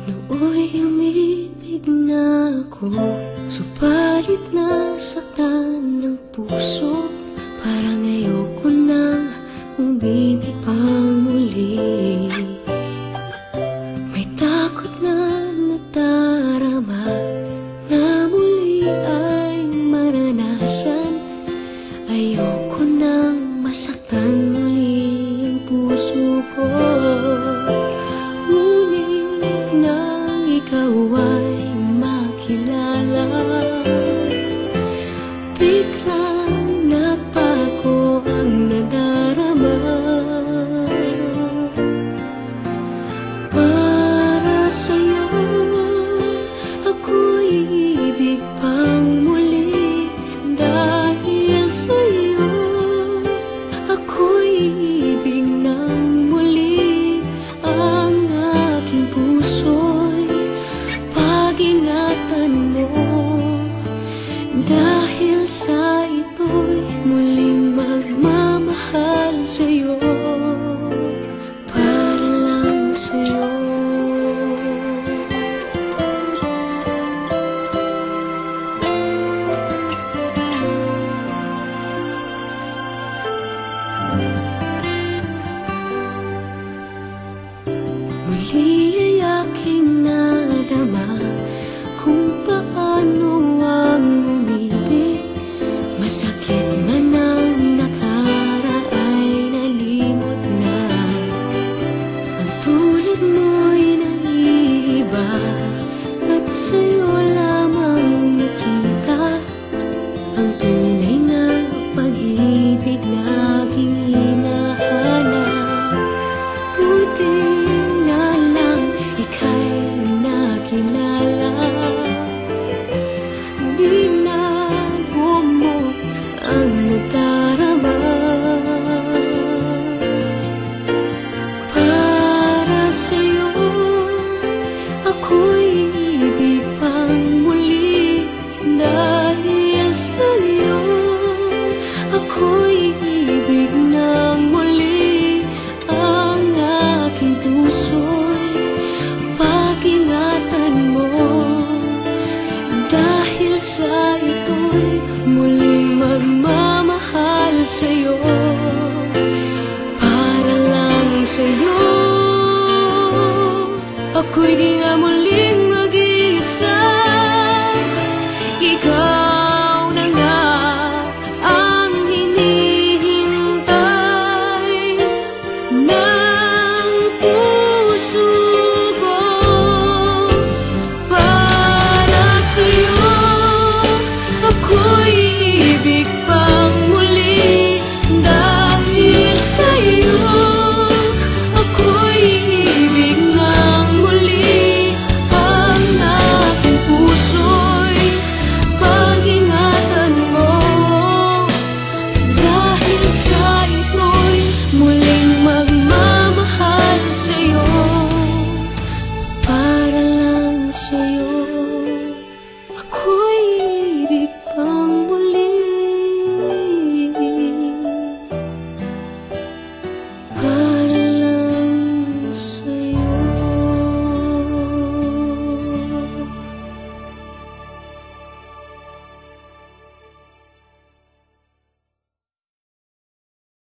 Nooy umibig na ako, subalit nasaktan ng puso. Parang ayoko nang umibig pang muli. May takot na nadarama na muli ay maranasan. Ayoko nang masaktan muli ang puso ko. Ngunit nang ikaw ay makilala, biglang nagbago ang nadarama. Para sa'yo ako'y ibig pang muli. Dahil sa'yo ako'y ibig ng muli. Ang aking puso'y pag-ingatan mo. Dahil sa ito'y muling magmamahal sa'yo, para lang sa'yo. Muli ay aking nadama kung paano ang umibig. Masakit man ang nakaraay nalimot na. Ang tulad mo'y naiiba at sa'yo lamang nakita ang tunay na pag-ibig na aking hinahanap. Buti na lang ika'y nakilala. Binago mo ang nadarama. Para sa'yo ako'y ibig pang muli. Dahil sa'yo ako'y ibig ng muli. Ang aking puso'y pag-ingatan mo. Dahil sa ito'y muling magmamahal sa'yo, para lang sa'yo. Ako'y di